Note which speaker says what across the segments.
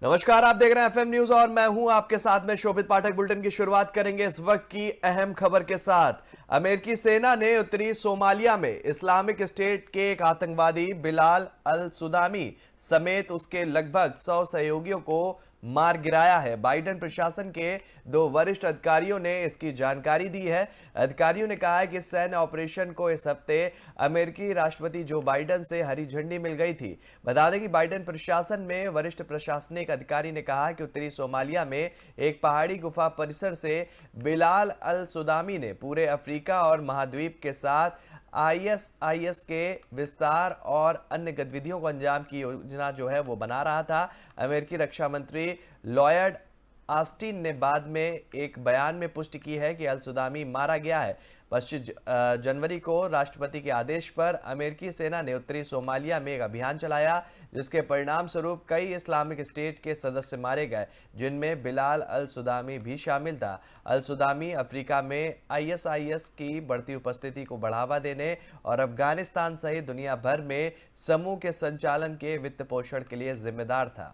Speaker 1: नमस्कार, आप देख रहे हैं एफएम न्यूज और मैं हूं आपके साथ में शोभित पाठक। बुलेटिन की शुरुआत करेंगे इस वक्त की अहम खबर के साथ। अमेरिकी सेना ने उत्तरी सोमालिया में इस्लामिक स्टेट के एक आतंकवादी बिलाल अल सुदामी समेत उसके लगभग 100 सहयोगियों को मार गिराया है। बाइडेन प्रशासन के 2 वरिष्ठ अधिकारियों ने इसकी जानकारी दी है। अधिकारियों ने कहा है कि सैन्य ऑपरेशन को इस हफ्ते अमेरिकी राष्ट्रपति जो बाइडेन से हरी झंडी मिल गई थी। बता दें कि बाइडेन प्रशासन में वरिष्ठ प्रशासनिक अधिकारी ने कहा कि उत्तरी सोमालिया में एक पहाड़ी गुफा परिसर से बिलाल अल सुदामी ने पूरे अफ्रीका और महाद्वीप के साथ आईएसआईएस के विस्तार और अन्य गतिविधियों को अंजाम की योजना जो है वो बना रहा था। अमेरिकी रक्षा मंत्री लॉयड ऑस्टिन ने बाद में एक बयान में पुष्टि की है कि अल सुदामी मारा गया है। 25 जनवरी को राष्ट्रपति के आदेश पर अमेरिकी सेना ने उत्तरी सोमालिया में एक अभियान चलाया, जिसके परिणाम स्वरूप कई इस्लामिक स्टेट के सदस्य मारे गए, जिनमें बिलाल अल सुदामी भी शामिल था। अल सुदामी अफ्रीका में आईएसआईएस की बढ़ती उपस्थिति को बढ़ावा देने और अफगानिस्तान सहित दुनिया भर में समूह के संचालन के वित्त पोषण के लिए जिम्मेदार था।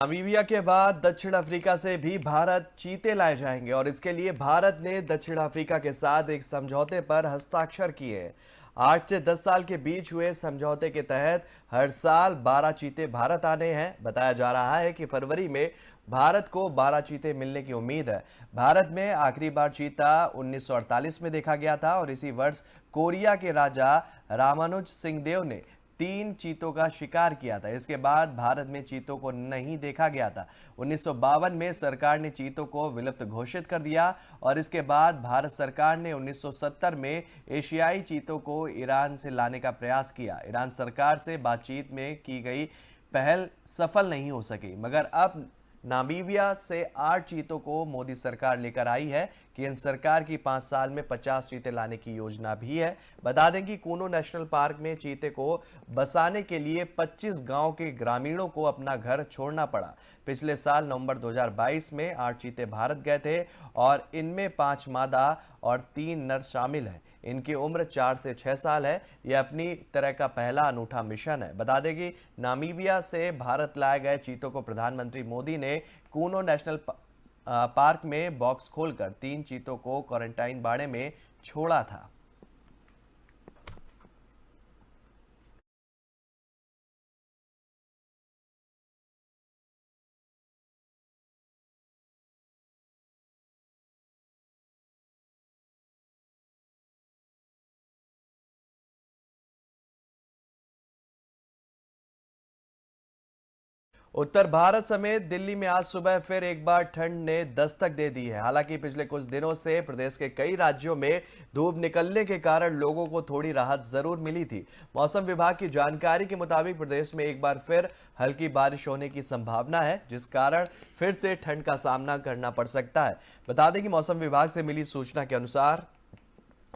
Speaker 1: नामीबिया के बाद दक्षिण अफ्रीका से भी भारत चीते लाए जाएंगे और इसके लिए भारत ने दक्षिण अफ्रीका के साथ एक समझौते पर हस्ताक्षर किए हैं। 8 से 10 साल के बीच हुए समझौते के तहत हर साल 12 चीते भारत आने हैं। बताया जा रहा है कि फरवरी में भारत को 12 चीते मिलने की उम्मीद है। भारत में आखिरी बार चीता 1948 में देखा गया था और इसी वर्ष कोरिया के राजा रामानुज सिंह देव ने 3 चीतों का शिकार किया था। इसके बाद भारत में चीतों को नहीं देखा गया था। 1952 में सरकार ने चीतों को विलुप्त घोषित कर दिया और इसके बाद भारत सरकार ने 1970 में एशियाई चीतों को ईरान से लाने का प्रयास किया। ईरान सरकार से बातचीत में की गई पहल सफल नहीं हो सकी, मगर अब नामीबिया से 8 चीतों को मोदी सरकार लेकर आई है। केंद्र सरकार की 5 साल में 50 चीते लाने की योजना भी है। बता दें कि कूनो नेशनल पार्क में चीते को बसाने के लिए 25 गांव के ग्रामीणों को अपना घर छोड़ना पड़ा। पिछले साल नवंबर 2022 में 8 चीते भारत गए थे और इनमें 5 मादा और 3 नर शामिल हैं। इनकी उम्र 4 से 6 साल है। यह अपनी तरह का पहला अनूठा मिशन है। बता दें कि नामीबिया से भारत लाए गए चीतों को प्रधानमंत्री मोदी ने कूनो नेशनल पार्क में बॉक्स खोलकर 3 चीतों को क्वारंटाइन बाड़े में छोड़ा था। उत्तर भारत समेत दिल्ली में आज सुबह फिर एक बार ठंड ने दस्तक दे दी है। हालांकि पिछले कुछ दिनों से प्रदेश के कई राज्यों में धूप निकलने के कारण लोगों को थोड़ी राहत जरूर मिली थी। मौसम विभाग की जानकारी के मुताबिक प्रदेश में एक बार फिर हल्की बारिश होने की संभावना है, जिस कारण फिर से ठंड का सामना करना पड़ सकता है। बता दें कि मौसम विभाग से मिली सूचना के अनुसार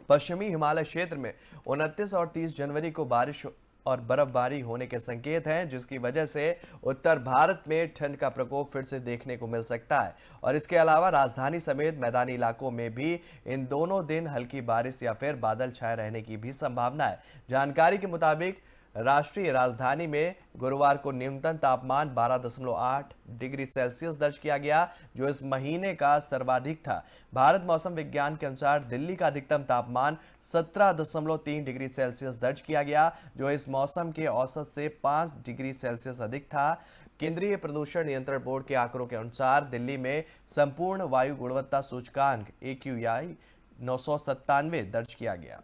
Speaker 1: पश्चिमी हिमालय क्षेत्र में 29 और 30 जनवरी को बारिश और बर्फबारी होने के संकेत हैं, जिसकी वजह से उत्तर भारत में ठंड का प्रकोप फिर से देखने को मिल सकता है। और इसके अलावा राजधानी समेत मैदानी इलाकों में भी इन दोनों दिन हल्की बारिश या फिर बादल छाए रहने की भी संभावना है। जानकारी के मुताबिक राष्ट्रीय राजधानी में गुरुवार को न्यूनतम तापमान 12.8 डिग्री सेल्सियस दर्ज किया गया, जो इस महीने का सर्वाधिक था। भारत मौसम विज्ञान के अनुसार दिल्ली का अधिकतम तापमान 17.3 डिग्री सेल्सियस दर्ज किया गया, जो इस मौसम के औसत से 5 डिग्री सेल्सियस अधिक था। केंद्रीय प्रदूषण नियंत्रण बोर्ड के आंकड़ों के अनुसार दिल्ली में संपूर्ण वायु गुणवत्ता सूचकांक AQI 997 दर्ज किया गया।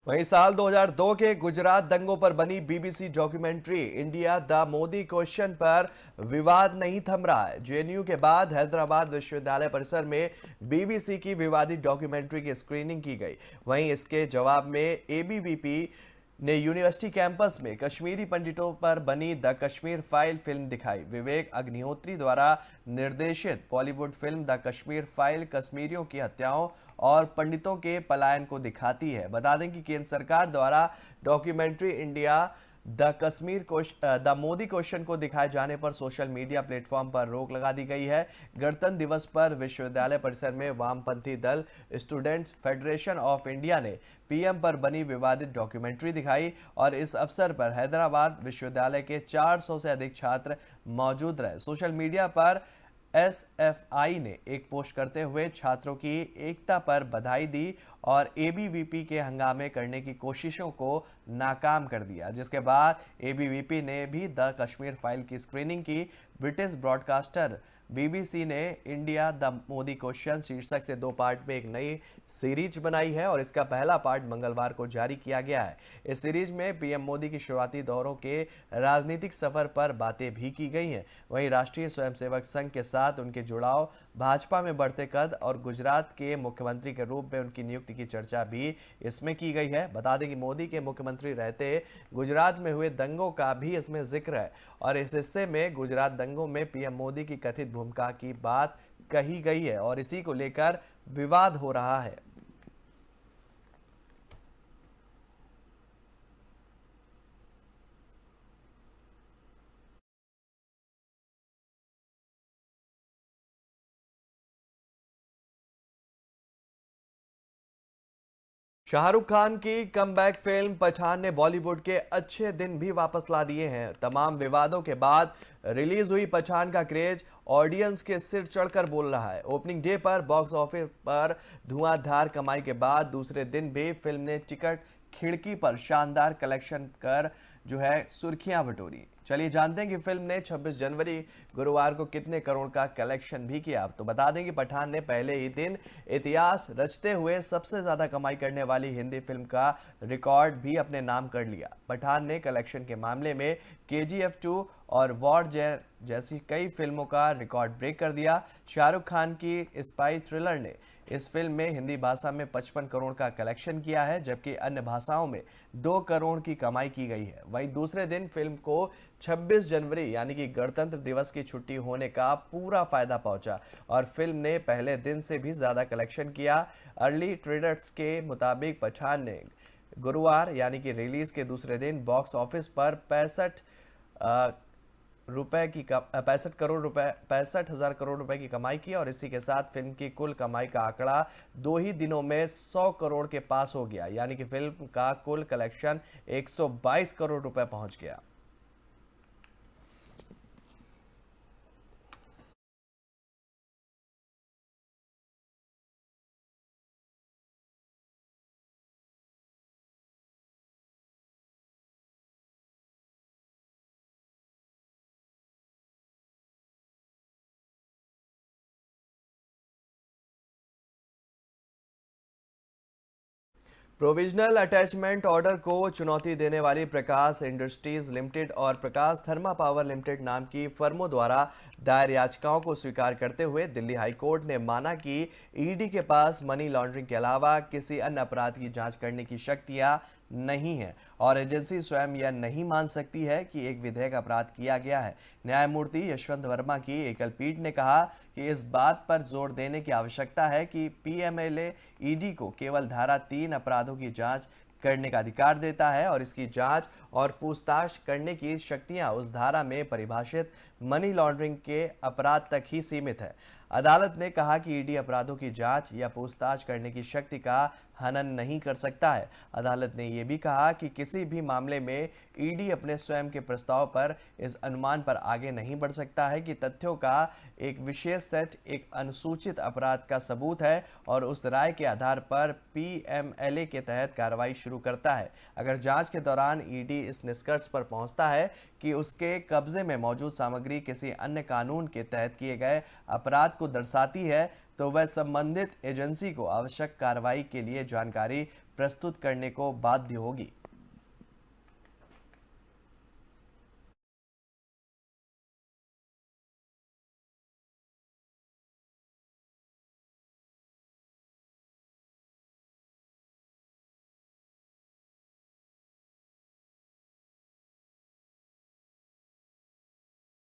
Speaker 1: वहीं साल 2002 के गुजरात दंगों पर बनी BBC documentary India the Modi question पर विवाद नहीं थम रहा है। जेएनयू के बाद हैदराबाद विश्वविद्यालय परिसर में बीबीसी की विवादित डॉक्यूमेंट्री की स्क्रीनिंग की गई। वहीं इसके जवाब में एबीवीपी ने यूनिवर्सिटी कैंपस में कश्मीरी पंडितों पर बनी द कश्मीर फाइल फिल्म दिखाई। विवेक अग्निहोत्री द्वारा निर्देशित Bollywood film the Kashmir file कश्मीरियों की हत्याओं और पंडितों के पलायन को दिखाती है। बता दें कि केंद्र सरकार द्वारा documentary India the Modi question को दिखाए जाने पर सोशल मीडिया प्लेटफॉर्म पर रोक लगा दी गई है। गणतंत्र दिवस पर विश्वविद्यालय परिसर में वामपंथी दल स्टूडेंट्स फेडरेशन ऑफ इंडिया ने पीएम पर बनी विवादित डॉक्यूमेंट्री दिखाई और इस अवसर पर हैदराबाद विश्वविद्यालय के 400 से अधिक छात्र मौजूद रहे। सोशल मीडिया पर एसएफआई ने एक पोस्ट करते हुए छात्रों की एकता पर बधाई दी और एबीवीपी के हंगामे करने की कोशिशों को नाकाम कर दिया, जिसके बाद एबीवीपी ने भी द कश्मीर फाइल की स्क्रीनिंग की। ब्रिटिश ब्रॉडकास्टर बीबीसी ने इंडिया द मोदी क्वेश्चन शीर्षक से 2 पार्ट में एक नई सीरीज बनाई है और इसका पहला पार्ट मंगलवार को जारी किया गया है। इस सीरीज में पीएम मोदी की शुरुआती दौरों के राजनीतिक सफर पर बातें भी की गई हैं। वहीं राष्ट्रीय स्वयंसेवक संघ के साथ उनके जुड़ाव, भाजपा में बढ़ते कद और गुजरात के मुख्यमंत्री के रूप में उनकी नियुक्ति की चर्चा भी इसमें की गई है। बता दें कि मोदी के मुख्यमंत्री रहते गुजरात में हुए दंगों का भी इसमें जिक्र है और इस हिस्से में गुजरात दंगों में पीएम मोदी की कथित भूमिका की बात कही गई है और इसी को लेकर विवाद हो रहा है। शाहरुख खान की कमबैक फिल्म पठान ने बॉलीवुड के अच्छे दिन भी वापस ला दिए हैं। तमाम विवादों के बाद रिलीज हुई पठान का क्रेज ऑडियंस के सिर चढ़कर बोल रहा है। ओपनिंग डे पर बॉक्स ऑफिस पर धुआंधार कमाई के बाद दूसरे दिन भी फिल्म ने टिकट खिड़की पर शानदार कलेक्शन कर सुर्खियां बटोरी। चलिए जानते हैं कि फिल्म ने 26 जनवरी गुरुवार को कितने करोड़ का कलेक्शन भी किया। तो बता दें कि पठान ने पहले ही दिन इतिहास रचते हुए सबसे ज्यादा कमाई करने वाली हिंदी फिल्म का रिकॉर्ड भी अपने नाम कर लिया। पठान ने कलेक्शन के मामले में केजीएफ 2 और वॉर जैसी कई फिल्मों का रिकॉर्ड ब्रेक कर दिया। शाहरुख खान की स्पाई थ्रिलर ने इस फिल्म में हिंदी भाषा में 55 करोड़ का कलेक्शन किया है, जबकि अन्य भाषाओं में 2 करोड़ की कमाई की गई है। वहीं दूसरे दिन फिल्म को 26 जनवरी यानी कि गणतंत्र दिवस की छुट्टी होने का पूरा फायदा पहुंचा और फिल्म ने पहले दिन से भी ज्यादा कलेक्शन किया। अर्ली ट्रेडर्स के मुताबिक पठान ने गुरुवार यानी कि रिलीज के दूसरे दिन बॉक्स ऑफिस पर 65,000 करोड़ रुपए की कमाई की और इसी के साथ फिल्म की कुल कमाई का आंकड़ा 2 ही दिनों में 100 करोड़ के पास हो गया, यानी कि फिल्म का कुल कलेक्शन 122 करोड़ रुपए पहुंच गया। प्रोविजनल अटैचमेंट ऑर्डर को चुनौती देने वाली प्रकाश इंडस्ट्रीज लिमिटेड और प्रकाश थर्मा पावर लिमिटेड नाम की फर्मों द्वारा दायर याचिकाओं को स्वीकार करते हुए दिल्ली हाईकोर्ट ने माना कि ईडी के पास मनी लॉन्ड्रिंग के अलावा किसी अन्य अपराध की जांच करने की शक्तियां नहीं है और एजेंसी स्वयं यह नहीं मान सकती है कि एक विधेयक अपराध किया गया है। न्यायमूर्ति यशवंत वर्मा की एकल पीठ ने कहा कि इस बात पर जोर देने की आवश्यकता है कि पीएमएलए ईडी को केवल धारा 3 अपराधों की जांच करने का अधिकार देता है और इसकी जांच और पूछताछ करने की शक्तियां उस धारा में परिभाषित मनी लॉन्ड्रिंग के अपराध तक ही सीमित है। अदालत ने कहा कि ईडी अपराधों की जांच या पूछताछ करने की शक्ति का हनन नहीं कर सकता है। अदालत ने यह भी कहा कि किसी भी मामले में ईडी अपने स्वयं के प्रस्ताव पर इस अनुमान पर आगे नहीं बढ़ सकता है कि तथ्यों का एक विशेष सेट एक अनुसूचित अपराध का सबूत है और उस राय के आधार पर पीएमएलए के तहत कार्रवाई शुरू करता है। अगर जांच के दौरान ईडी इस निष्कर्ष पर पहुंचता है कि उसके कब्जे में मौजूद सामग्री किसी अन्य कानून के तहत किए गए अपराध को दर्शाती है तो वह संबंधित एजेंसी को आवश्यक कार्रवाई के लिए जानकारी प्रस्तुत करने को बाध्य होगी।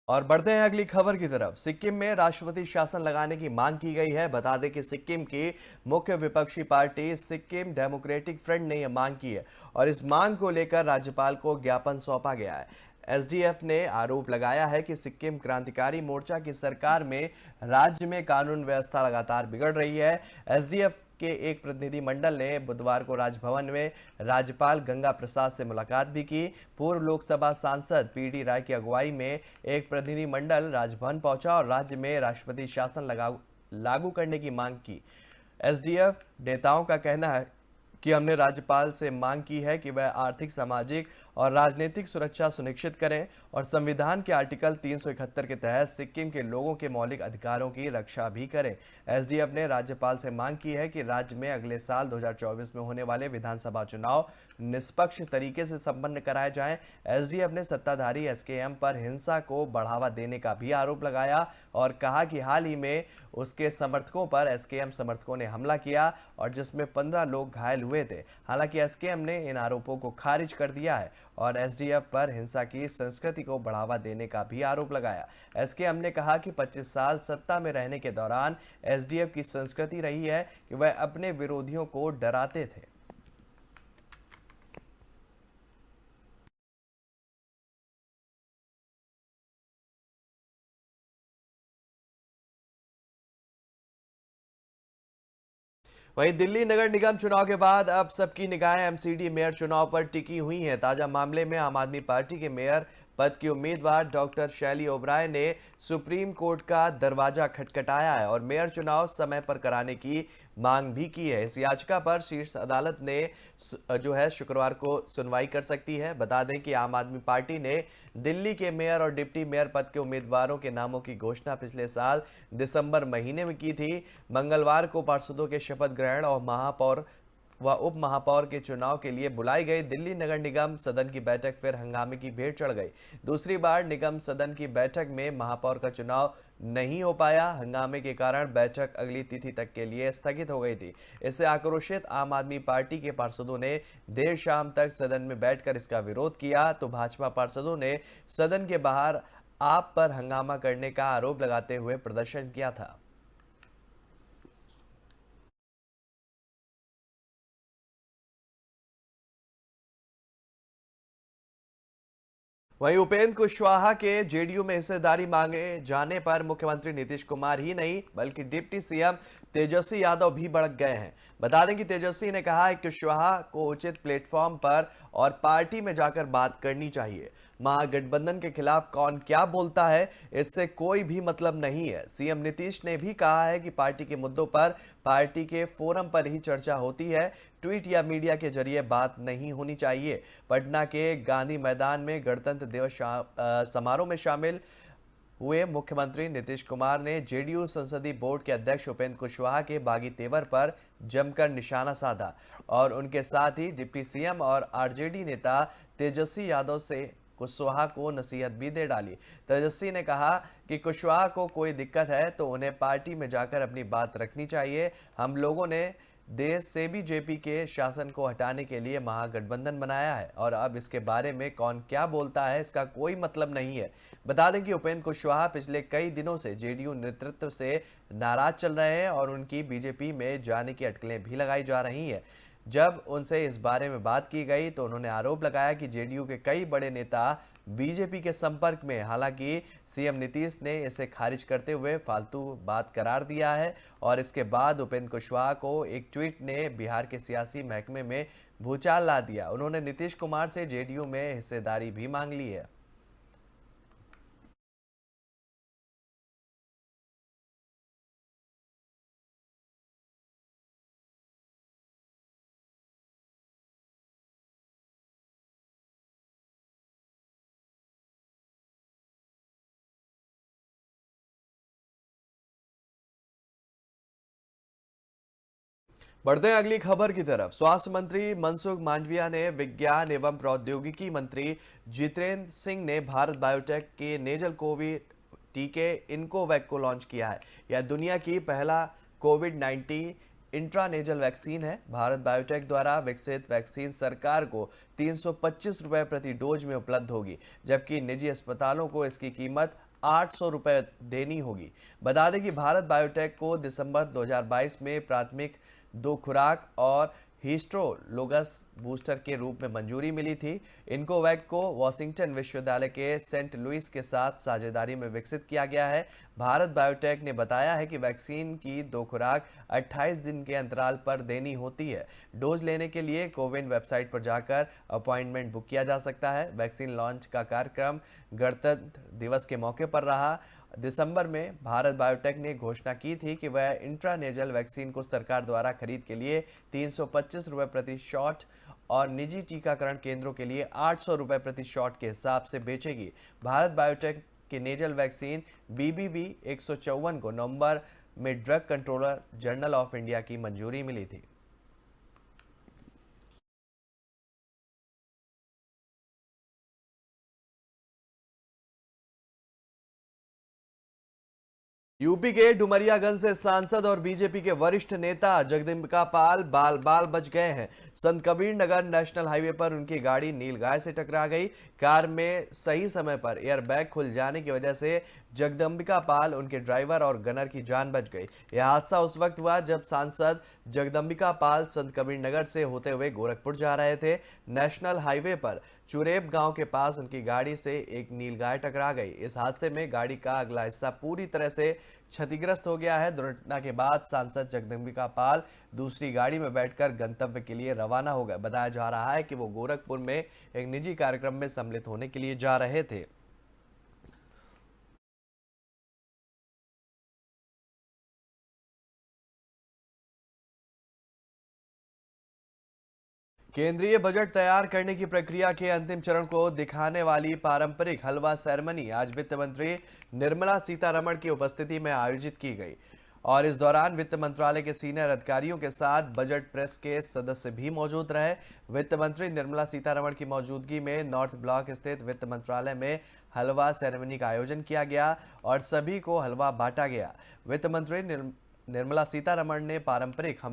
Speaker 1: और बढ़ते हैं अगली खबर की तरफ। सिक्किम में राष्ट्रपति शासन लगाने की मांग की गई है। बता दें कि सिक्किम की मुख्य विपक्षी पार्टी सिक्किम डेमोक्रेटिक फ्रंट ने यह मांग की है और इस मांग को लेकर राज्यपाल को ज्ञापन सौंपा गया है। एसडीएफ ने आरोप लगाया है कि सिक्किम क्रांतिकारी मोर्चा की सरकार में राज्य में कानून व्यवस्था लगातार बिगड़ रही है। एसडीएफ के एक प्रतिनिधि मंडल ने बुधवार को राजभवन में राज्यपाल गंगा प्रसाद से मुलाकात भी की। पूर्व लोकसभा सांसद पीडी राय की अगुवाई में एक प्रतिनिधि मंडल राजभवन पहुंचा और राज्य में राष्ट्रपति शासन लागू करने की मांग की। एसडीएफ नेताओं का कहना है कि हमने राज्यपाल से मांग की है कि वह आर्थिक, सामाजिक और राजनीतिक सुरक्षा सुनिश्चित करें और संविधान के आर्टिकल 371 के तहत सिक्किम के लोगों के मौलिक अधिकारों की रक्षा भी करें। एसडीएफ ने राज्यपाल से मांग की है कि राज्य में अगले साल 2024 में होने वाले विधानसभा चुनाव निष्पक्ष तरीके से संपन्न कराए जाएं। एसडीएफ ने सत्ताधारी एसकेएम पर हिंसा को बढ़ावा देने का भी आरोप लगाया और कहा कि हाल ही में उसके समर्थकों पर एसकेएम समर्थकों ने हमला किया और जिसमें 15 लोग घायल हुए थे। हालांकि एसकेएम ने इन आरोपों को खारिज कर दिया है और एसडीएफ पर हिंसा की संस्कृति को बढ़ावा देने का भी आरोप लगाया। एसकेएम ने कहा कि 25 साल सत्ता में रहने के दौरान एसडीएफ की संस्कृति रही है कि वह अपने विरोधियों को डराते थे। वहीं दिल्ली नगर निगम चुनाव के बाद अब सबकी निगाहें एमसीडी मेयर चुनाव पर टिकी हुई हैं। ताजा मामले में आम आदमी पार्टी के मेयर पद की उम्मीदवार डॉक्टर शैली ओबराय ने सुप्रीम कोर्ट का दरवाजा खटखटाया है और मेयर चुनाव समय पर कराने की मांग भी की है। इस याचिका पर शीर्ष अदालत ने जो है शुक्रवार को सुनवाई कर सकती है। बता दें कि आम आदमी पार्टी ने दिल्ली के मेयर और डिप्टी मेयर पद के उम्मीदवारों के नामों की घोषणा पिछले साल दिसंबर महीने में की थी। मंगलवार को पार्षदों के शपथ ग्रहण और महापौर व उप महापौर के चुनाव के लिए बुलाई गई दिल्ली नगर निगम सदन की बैठक फिर हंगामे की भेंट चढ़ गई। दूसरी बार निगम सदन की बैठक में महापौर का चुनाव नहीं हो पाया। हंगामे के कारण बैठक अगली तिथि तक के लिए स्थगित हो गई थी। इससे आक्रोशित आम आदमी पार्टी के पार्षदों ने देर शाम तक सदन में बैठकर इसका विरोध किया तो भाजपा पार्षदों ने सदन के बाहर आप पर हंगामा करने का आरोप लगाते हुए प्रदर्शन किया था। वहीं उपेंद्र कुशवाहा के जेडीयू में हिस्सेदारी मांगे जाने पर मुख्यमंत्री नीतीश कुमार ही नहीं बल्कि डिप्टी सीएम तेजस्वी यादव भी भड़क गए हैं। बता दें कि तेजस्वी ने कहा है कि कुशवाहा को उचित प्लेटफॉर्म पर और पार्टी में जाकर बात करनी चाहिए। महागठबंधन के खिलाफ कौन क्या बोलता है इससे कोई भी मतलब नहीं है। सीएम नीतीश ने भी कहा है कि पार्टी के मुद्दों पर पार्टी के फोरम पर ही चर्चा होती है, ट्वीट या मीडिया के जरिए बात नहीं होनी चाहिए। पटना के गांधी मैदान में गणतंत्र दिवस समारोह में शामिल हुए मुख्यमंत्री नीतीश कुमार ने जेडीयू संसदीय बोर्ड के अध्यक्ष उपेंद्र कुशवाहा के बागी तेवर पर जमकर निशाना साधा और उनके साथ ही डिप्टी सीएम और आरजेडी नेता तेजस्वी यादव से कुशवाहा को नसीहत भी दे डाली। तेजस्वी ने कहा कि कुशवाहा को कोई दिक्कत है तो उन्हें पार्टी में जाकर अपनी बात रखनी चाहिए। हम लोगों ने देश से बीजेपी के शासन को हटाने के लिए महागठबंधन बनाया है और अब इसके बारे में कौन क्या बोलता है इसका कोई मतलब नहीं है। बता दें कि उपेंद्र कुशवाहा पिछले कई दिनों से जेडीयू नेतृत्व से नाराज चल रहे हैं और उनकी बीजेपी में जाने की अटकलें भी लगाई जा रही हैं। जब उनसे इस बारे में बात की गई तो उन्होंने आरोप लगाया कि जेडीयू के कई बड़े नेता बीजेपी के संपर्क में। हालांकि सीएम नीतीश ने इसे खारिज करते हुए फालतू बात करार दिया है और इसके बाद उपेंद्र कुशवाहा को एक ट्वीट ने बिहार के सियासी महकमे में भूचाल ला दिया। उन्होंने नीतीश कुमार से जेडीयू में हिस्सेदारी भी मांग ली है। बढ़ते हैं अगली खबर की तरफ। स्वास्थ्य मंत्री मनसुख मांडविया ने विज्ञान एवं प्रौद्योगिकी मंत्री जितेंद्र सिंह ने भारत बायोटेक के नेजल कोविड टीके इनकोवैक को लॉन्च किया है। यह दुनिया की पहला कोविड-19 इंट्रानेजल वैक्सीन है। भारत बायोटेक द्वारा विकसित वैक्सीन सरकार को 325 रुपए प्रति डोज में उपलब्ध होगी, जबकि निजी अस्पतालों को इसकी कीमत ₹800 देनी होगी। बता दें कि भारत बायोटेक को दिसंबर 2022 में प्राथमिक 2 खुराक और हिस्ट्रोलोगस बूस्टर के रूप में मंजूरी मिली थी। इनकोवैक को वॉशिंगटन विश्वविद्यालय के सेंट लुइस के साथ साझेदारी में विकसित किया गया है। भारत बायोटेक ने बताया है कि वैक्सीन की 2 खुराक 28 दिन के अंतराल पर देनी होती है। डोज लेने के लिए कोविन वेबसाइट पर जाकर अपॉइंटमेंट बुक किया जा सकता है। वैक्सीन लॉन्च का कार्यक्रम गणतंत्र दिवस के मौके पर रहा। दिसंबर में भारत बायोटेक ने घोषणा की थी कि वह इंट्रानेजल वैक्सीन को सरकार द्वारा खरीद के लिए ₹325 प्रति शॉट और निजी टीकाकरण केंद्रों के लिए ₹800 प्रति शॉट के हिसाब से बेचेगी। भारत बायोटेक के नेजल वैक्सीन BBV 154 को नवंबर में drug controller journal of India की मंजूरी मिली थी। यूपी के डुमरियागंज से सांसद और बीजेपी के वरिष्ठ नेता जगदम्बिका पाल बाल बाल बच गए हैं। संत कबीर नगर नेशनल हाईवे पर उनकी गाड़ी नीलगाय से टकरा गई। कार में सही समय पर एयरबैग खुल जाने की वजह से जगदम्बिका पाल, उनके ड्राइवर और गनर की जान बच गई। यह हादसा उस वक्त हुआ जब सांसद जगदम्बिका पाल संत कबीर नगर से होते हुए गोरखपुर जा रहे थे। नेशनल हाईवे पर चुरेब गांव के पास उनकी गाड़ी से एक नीलगाय टकरा गई। इस हादसे में गाड़ी का अगला हिस्सा पूरी तरह से क्षतिग्रस्त हो गया है। दुर्घटना के बाद सांसद जगदम्बिका पाल दूसरी गाड़ी में बैठकर गंतव्य के लिए रवाना हो गए। बताया जा रहा है कि वो गोरखपुर में एक निजी कार्यक्रम में सम्मिलित होने के लिए जा रहे थे। केंद्रीय बजट तैयार करने की प्रक्रिया के अंतिम चरण को दिखाने वाली पारंपरिक हलवा सेरेमनी आज वित्त मंत्री निर्मला सीतारमण की उपस्थिति में आयोजित की गई और इस दौरान वित्त मंत्रालय के सीनियर अधिकारियों के साथ बजट प्रेस के सदस्य भी मौजूद रहे। वित्त मंत्री निर्मला सीतारमण की मौजूदगी में नॉर्थ ब्लॉक स्थित वित्त मंत्रालय में हलवा सेरेमनी का आयोजन किया गया और सभी को हलवा बांटा गया। वित्त मंत्री निर्मला सीतारमण ने पारंपरिक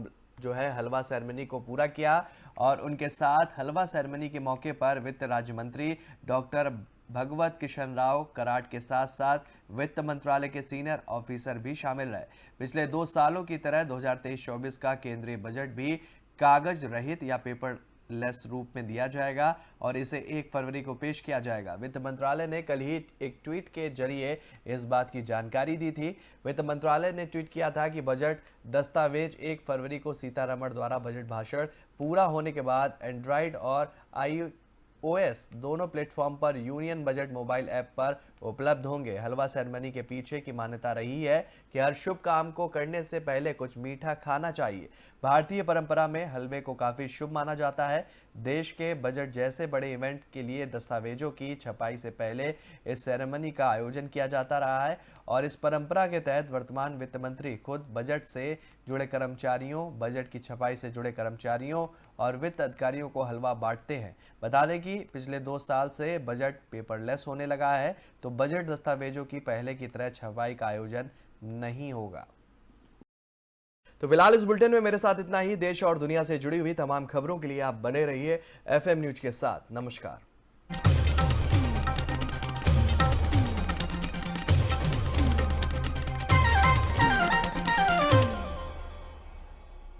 Speaker 1: हलवा सेरेमनी को पूरा किया और उनके साथ हलवा सेरेमनी के मौके पर वित्त राज्य मंत्री डॉक्टर भगवत किशन राव कराट के साथ साथ वित्त मंत्रालय के सीनियर ऑफिसर भी शामिल रहे। पिछले 2 सालों की तरह 2023-24 का केंद्रीय बजट भी कागज रहित या पेपर लेस रूप में दिया जाएगा और इसे 1 फरवरी को पेश किया जाएगा। वित्त मंत्रालय ने कल ही एक ट्वीट के जरिए इस बात की जानकारी दी थी। वित्त मंत्रालय ने ट्वीट किया था कि बजट दस्तावेज 1 फरवरी को सीतारमण द्वारा बजट भाषण पूरा होने के बाद एंड्रॉइड और iOS दोनों प्लेटफॉर्म पर यूनियन बजट मोबाइल ऐप पर उपलब्ध होंगे। हलवा सेरेमनी के पीछे की मान्यता रही है कि हर शुभ काम को करने से पहले कुछ मीठा खाना चाहिए। भारतीय परंपरा में हलवे को काफी शुभ माना जाता है। देश के बजट जैसे बड़े इवेंट के लिए दस्तावेजों की छपाई से पहले इस सेरेमनी का आयोजन किया जाता रहा है और इस परंपरा के तहत वर्तमान वित्त मंत्री खुद बजट से जुड़े कर्मचारियों, बजट की छपाई से जुड़े कर्मचारियों और वित्त अधिकारियों को हलवा बांटते हैं। बता दें कि पिछले 2 साल से बजट पेपरलेस होने लगा है, तो बजट दस्तावेजों की पहले की तरह छपाई का आयोजन नहीं होगा। तो फिलहाल इस बुलेटिन में मेरे साथ इतना ही। देश और दुनिया से जुड़ी हुई तमाम खबरों के लिए आप बने रहिए FM न्यूज के साथ। नमस्कार।